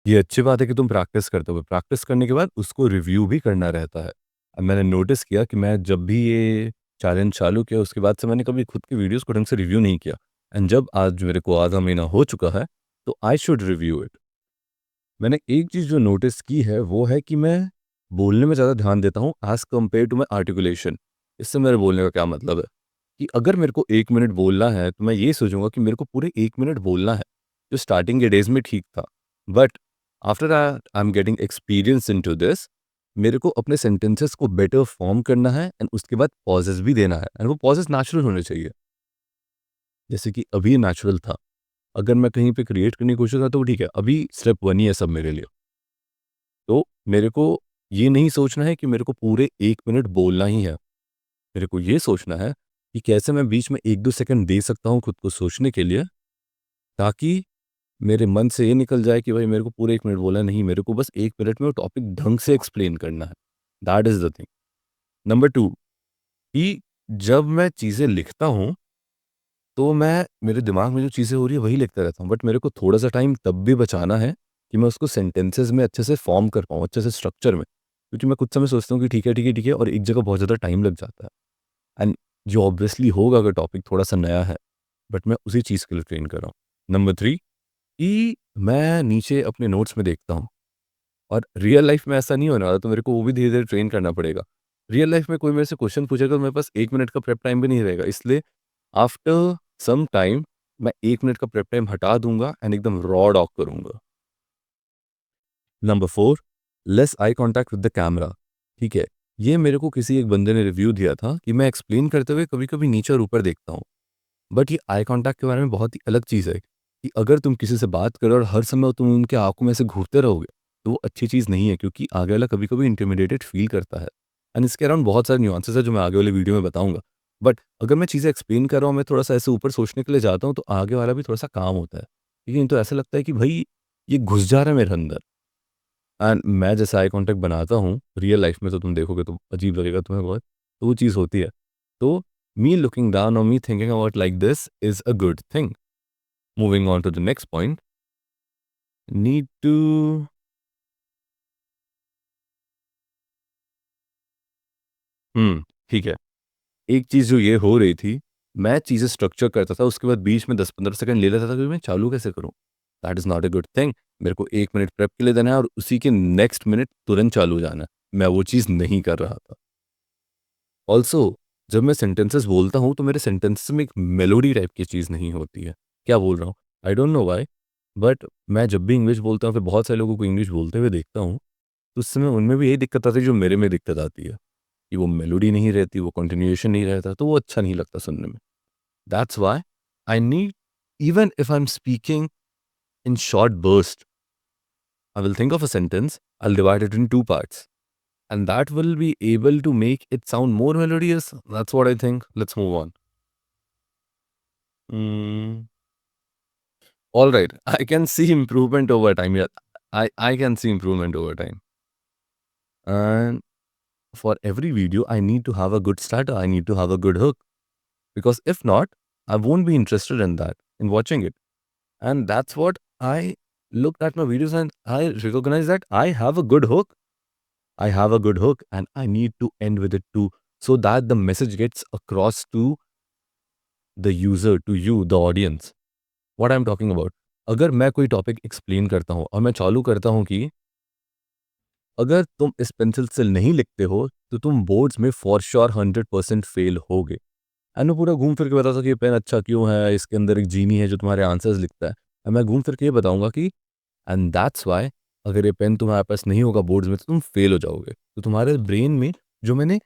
ये अच्छी बात है कि तुम प्रैक्टिस करते हो, प्रैक्टिस करने के बाद उसको रिव्यू भी करना रहता है। अब मैंने नोटिस किया कि मैं जब भी ये चैलेंज चालू किया उसके बाद से मैंने कभी खुद की वीडियोज़ को ढंग से रिव्यू नहीं किया। एंड जब आज मेरे को आधा महीना हो चुका है, तो आई शुड रिव्यू इट। मैंने एक चीज़ जो नोटिस की है वो है कि मैं बोलने में ज़्यादा ध्यान देता हूँ as compared to my articulation. इससे मेरे बोलने का क्या मतलब है कि अगर मेरे को 1 मिनट बोलना है, तो मैं ये सोचूँगा कि मेरे को पूरे 1 मिनट बोलना है, जो स्टार्टिंग के डेज़ में ठीक था। But after that I am getting experience into this, मेरे को अपने सेंटेंसेस को बेटर फॉर्म करना है एंड उसके बाद पॉजेज़ भी देना है एंड वो पॉजेज़ नेचुरल होने चाहिए। जैसे कि अभी नेचुरल था, अगर मैं कहीं पे क्रिएट करने की कोशिश करूँ तो वो ठीक है, अभी स्टेप 1 ही है सब मेरे लिए। तो मेरे को ये नहीं सोचना है कि मेरे को पूरे 1 मिनट बोलना ही है। मेरे को ये सोचना है कि कैसे मैं बीच में 1-2 सेकंड दे सकता हूँ खुद को सोचने के लिए, ताकि मेरे मन से ये निकल जाए कि भाई मेरे को पूरे 1 मिनट बोलना नहीं, मेरे को बस 1 मिनट में वो टॉपिक ढंग से एक्सप्लेन करना है। That is the thing. Number 2, कि जब मैं चीज़ें लिखता हूँ, तो मैं मेरे दिमाग में जो चीज़ें हो रही है वही लिखता रहता हूँ। बट मेरे को थोड़ा-सा टाइम तब भी बचाना है कि मैं उसको सेंटेंसेस में अच्छे से फॉर्म कर पाऊँ, अच्छे से स्ट्रक्चर में। क्योंकि मैं कुछ समय सोचता हूँ कि ठीक है, ठीक है, ठीक है, और एक जगह बहुत ज़्यादा टाइम लग जाता है। एंड जो ऑब्वियसली होगा अगर टॉपिक थोड़ा-सा नया है, बट मैं उसी चीज़ के लिए ट्रेन कर रहा हूँ। नंबर 3, कि मैं नीचे अपने नोट्स में देखता हूँ, और रियल लाइफ़ में ऐसा नहीं होने वाला, तो मेरे को वो भी धीरे-धीरे ट्रेन करना पड़ेगा। रियल लाइफ़ में कोई मेरे से क्वेश्चन पूछेगा तो मेरे पास 1 मिनट का प्रेप टाइम भी नहीं रहेगा। इसलिए आफ्टर सम टाइम मैं 1 मिनट का प्रेप टाइम हटा दूँगा एंड एकदम रॉ डॉग करूँगा। Number 4, less eye contact with the camera. ठीक है, ये मेरे को किसी एक बंदे ने रिव्यू दिया था कि मैं एक्सप्लेन करते हुए कभी-कभी नीचे और ऊपर देखता हूँ। बट ये आई कॉन्टैक्ट के बारे में बहुत ही अलग चीज़ है कि अगर तुम किसी से बात करो और हर समय तुम उनके आँखों में से घूरते रहोगे, तो वो अच्छी चीज़ नहीं है, क्योंकि आगे वाला कभी-कभी इंटिमिडेटेड फ़ील करता है। एंड इसके अराउंड बहुत सारे नुआंसेस हैं जो मैं आगे वाली वीडियो में बताऊँगा। बट अगर मैं चीज़ें एक्सप्लेन कर रहा हूँ, मैं थोड़ा-सा ऐसे ऊपर सोचने के लिए जाता हूँ, तो आगे वाला भी थोड़ा-सा काम होता है। लेकिन तो ऐसा लगता है कि भई ये घुस जा रहा है मेरे अंदर। एंड मैं जैसे आई कॉन्टैक्ट बनाता हूँ, रियल लाइफ़ में तो तुम देखोगे तो अजीब लगेगा तुम्हें बहुत, तो वो चीज़ होती है। तो मी लुकिंग डाउन और me thinking about like this is a good thing. Moving on to the next point, need to ठीक है। एक चीज़ जो ये हो रही थी, मैं चीज़ें स्ट्रक्चर करता था, उसके बाद बीच में 10-15 सेकंड ले लेता था कि मैं चालू कैसे करूँ? That is not a good thing. मेरे को 1 मिनट प्रेप के लिए देना है और उसी के नेक्स्ट मिनट तुरंत चालू हो जाना है। मैं वो चीज़ नहीं कर रहा था। ऑल्सो जब मैं सेंटेंसेस बोलता हूँ, तो मेरे सेंटेंसेस में एक मेलोडी टाइप की चीज़ नहीं होती है। क्या बोल रहा हूँ? I don't know why, but मैं जब भी इंग्लिश बोलता हूँ, फिर बहुत सारे लोगों को इंग्लिश बोलते हुए देखता हूँ, तो उस समय उनमें भी यही दिक्कत आती है जो मेरे में दिक्कत आती है, कि वो मेलोडी नहीं रहती, वो कंटिन्यूएशन नहीं रहता, तो वो अच्छा नहीं लगता सुनने में। That's why I need, even if I am speaking in short burst, I will think of a sentence, I will divide it in 2 parts, and that will be able to make it sound more melodious. That's what I think. Let's move on. Mm, all right. I can see improvement over time. Yeah, I can see improvement over time. And for every video, I need to have a good starter. I need to have a good hook. Because if not, I won't be interested in that, in watching it. And that's what I looked at my videos and I recognize that I have a good hook. I have a good hook and I need to end with it too, so that the message gets across to the user, to you, the audience. What I am talking about, अगर मैं कोई topic explain करता हूँ और मैं चालू करता हूँ कि अगर तुम इस पेंसिल से नहीं लिखते हो, तो तुम बोर्ड्स में फॉर श्योर 100% फेल होगे। एंड मैं पूरा घूम फिर के बताता हूँ कि ये पेन अच्छा क्यों है, इसके अंदर एक जीनी है जो तुम्हारे आंसर्स लिखता है। और मैं घूम फिर के ये बताऊंगा कि एंड दैट्स वाई, अगर ये पेन तुम्हारे पास नहीं होगा बोर्ड्स में, तो तुम फेल हो जाओगे। तो तुम्हारे ब्रेन में जो मैंने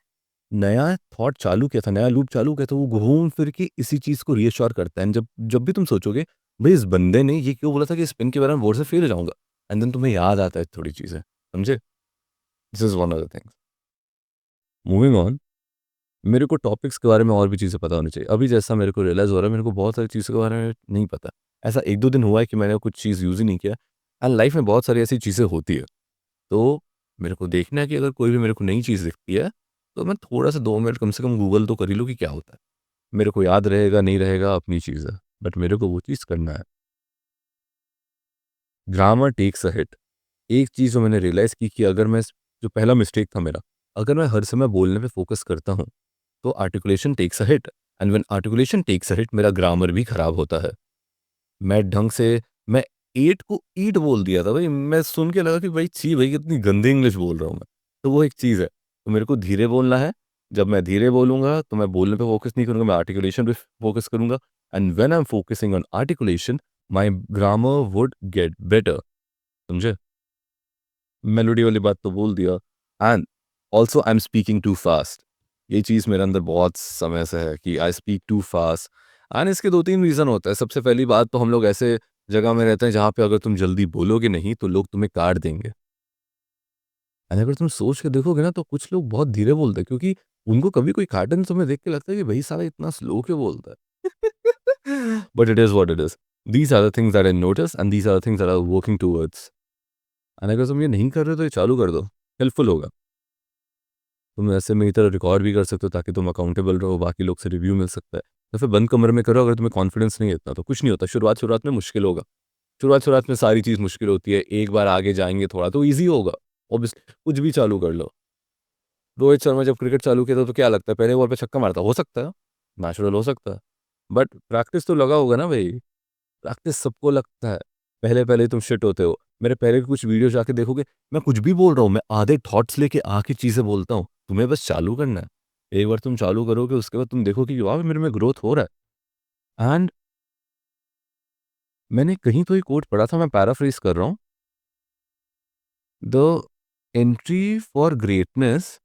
नया थॉट चालू किया था, नया लूप चालू किया था, वो घूम फिर के इसी चीज़ को रीअश्योर करता है। एंड जब जब भी तुम सोचोगे, भई इस बंदे ने ये क्यों बोला था कि इस पेन के बारे में बोर्ड से फेल हो जाऊँगा, एंड देन तुम्हें याद आता है थोड़ी चीज़ें, समझे? This is one of the things. Moving on, मेरे को टॉपिक्स के बारे में और भी चीज़ें पता होनी चाहिए। अभी जैसा मेरे को रियलाइज़ हो रहा है, मेरे को बहुत सारी चीज़ों के बारे में नहीं पता। ऐसा 1-2 दिन हुआ है कि मैंने कुछ चीज़ यूज़ ही नहीं किया, एंड लाइफ़ में बहुत सारी ऐसी चीज़ें होती है। तो मेरे को देखना है कि अगर कोई भी मेरे को नई चीज़ दिखती है, तो मैं थोड़ा-सा 2 मिनट कम से कम गूगल तो कर ही लूँ कि क्या होता है। मेरे को याद रहेगा, नहीं रहेगा अपनी चीज़ है, बट मेरे को वो चीज़ करना है। Grammar takes a hit. एक चीज़ जो मैंने रियलाइज़ की कि अगर मैं जो पहला मिस्टेक था मेरा, अगर मैं हर समय बोलने पे फ़ोकस करता हूँ, तो articulation takes a hit and when articulation takes a hit मेरा ग्रामर भी खराब होता है। मैं ढंग से मैं ईट को ईट बोल दिया था भाई, मैं सुन के लगा कि भाई छी भाई कितनी गंदी इंग्लिश बोल रहा हूँ मैं। तो वो एक चीज़ है, तो मेरे को धीरे बोलना है, जब मैं धीरे बोलूँगा तो मैं बोलने पे फ़ोकस नहीं करूँगा, मैं आर्टिकुलेशन पे फ़ोकस करूँगा and when I am focusing on articulation, my grammar would get better, समझे? मेलोडी वाली बात तो बोल दिया and also I am speaking too fast. ये चीज़ मेरे अंदर बहुत समय से है कि I speak too fast and इसके 2-3 रीज़न होता है। सबसे पहली बात तो हम लोग ऐसे जगह में रहते हैं जहाँ पे अगर तुम जल्दी बोलोगे नहीं तो लोग तुम्हें काट देंगे। एंड अगर तुम सोच के देखोगे ना तो कुछ लोग बहुत धीरे बोलते हैं क्योंकि उनको कभी कोई काटे नहीं, तुम्हें देख के लगता है कि भाई साला इतना स्लो क्यों बोलता है। But it is what it is. These are the things that I notice and these are the things that I am working towards. And अगर तुम ये नहीं कर रहे हो तो ये चालू कर दो, हेल्पफुल होगा। तुम ऐसे मेरी तरह रिकॉर्ड भी कर सकते हो ताकि तुम अकाउंटेबल रहो, बाकी लोग से रिव्यू मिल सकता है। तो फिर बंद कमरे में करो, अगर तुम्हें कॉन्फिडेंस नहीं है इतना तो कुछ नहीं होता। शुरुआत-शुरुआत में मुश्किल होगा। शुरुआत-शुरुआत में सारी चीज़ मुश्किल होती है। एक बार आगे जाएँगे थोड़ा तो ईज़ी होगा। ऑब्वियसली कुछ भी चालू कर लो। रोहित शर्मा जब क्रिकेट चालू किया था तो क्या लगता है पहले बॉल पे छक्का मारता? हो सकता है, नेचुरल हो सकता है। बट प्रैक्टिस तो लगा होगा ना भई। प्रैक्टिस सबको लगता है। पहले-पहले तुम शिट होते हो। मेरे पहले के कुछ वीडियो जाके देखोगे, मैं कुछ भी बोल रहा हूँ, मैं आधे थॉट्स लेके आके चीज़ें बोलता हूँ। तुम्हें बस चालू करना है। एक बार तुम चालू करोगे उसके बाद तुम देखोगे कि वाह! मेरे में ग्रोथ हो रहा है। एंड मैंने कहीं तो ये कोट पढ़ा था, मैं पैराफ्रेज़ कर रहा हूँ। The entry for greatness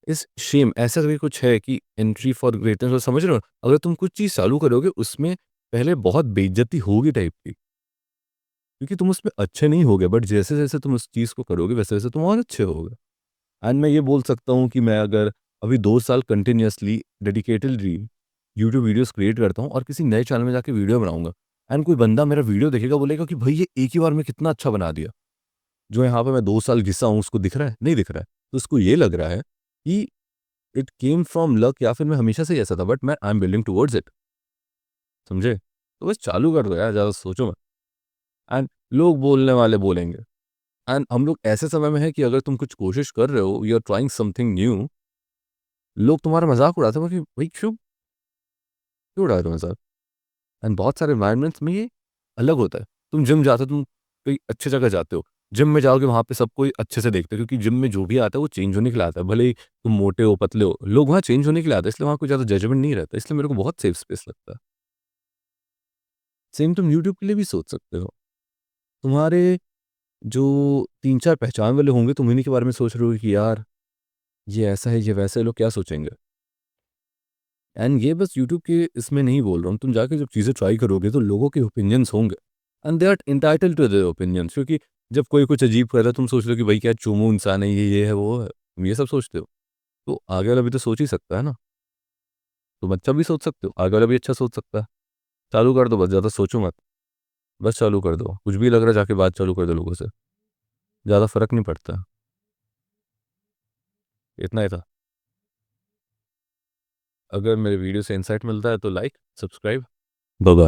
is shame, ऐसा करके कुछ है कि एंट्री फॉर ग्रेटनेस, तो समझ रहे हो? अगर तुम कुछ चीज़ चालू करोगे उसमें पहले बहुत बेइज्जती होगी टाइप की। क्योंकि तुम उसमें अच्छे नहीं होगे, बट जैसे-जैसे तुम उस चीज़ को करोगे वैसे-वैसे तुम और अच्छे होगे। एंड मैं ये बोल सकता हूँ कि मैं अगर अभी 2 साल continuously dedicatedly YouTube videos create करता हूँ और किसी नए चैनल में जाके वीडियो बनाऊँगा एंड कोई बंदा मेरा वीडियो देखेगा बोलेगा कि भाई ये एक ही बार में कितना अच्छा बना दिया। जो यहाँ पे मैं 2 साल घिसा हूँ उसको दिख रहा है? नहीं दिख रहा है। तो उसको ये लग रहा है कि इट केम फ्रॉम लक या फिर मैं हमेशा से ही ऐसा था, बट मैं I am building towards it, समझे? तो बस चालू कर दो यार, ज़्यादा सोचो मत। एंड लोग बोलने वाले बोलेंगे। एंड हम लोग ऐसे समय में हैं कि अगर तुम कुछ कोशिश कर रहे हो, you are trying something new, लोग तुम्हारा मज़ाक उड़ाते हैं कि भाई क्यों क्यों उड़ा रहे हो मज़ाक? एंड बहुत सारे एनवायरनमेंट्स में ये अलग होता है। तुम जिम जाते हो, तुम कोई अच्छी जगह जाते हो, जिम में जाओगे वहाँ पे सब कोई अच्छे से देखते हैं क्योंकि जिम में जो भी आता है वो चेंज होने के लिए आता है। भले ही तुम मोटे हो, पतले हो, लोग वहाँ चेंज होने के लिए आते हैं, इसलिए वहाँ कोई ज़्यादा जजमेंट नहीं रहता। इसलिए मेरे को बहुत सेफ स्पेस लगता है। सेम तुम यूट्यूब के लिए भी सोच सकते हो। तुम्हारे जो 3-4 पहचान वाले होंगे, तुम उन्हीं के बारे में सोच रहे हो कि यार ये ऐसा है, ये वैसा है, लोग क्या सोचेंगे? एंड ये बस यूट्यूब के इसमें नहीं बोल रहा हूँ, तुम जाके जब चीज़ें ट्राई करोगे तो लोगों के ओपिनियंस होंगे and they are entitled to their opinions, क्योंकि जब कोई कुछ अजीब कर रहा है तुम सोच रहे हो कि भाई क्या चोमू इंसान है, ये है, वो है। तुम ये सब सोचते हो, तो आगे वाला भी तो सोच ही सकता है ना। तुम अच्छा भी सोच सकते हो, आगे वाला भी अच्छा सोच सकता है। चालू कर दो बस, ज़्यादा सोचो मत। बस चालू कर दो, कुछ भी लग रहा है जाके बात चालू कर दो लोगों से, ज़्यादा फ़र्क नहीं पड़ता। इतना ही था। अगर मेरे वीडियो से इंसाइट मिलता है तो लाइक, सब्सक्राइब, बाय बाय।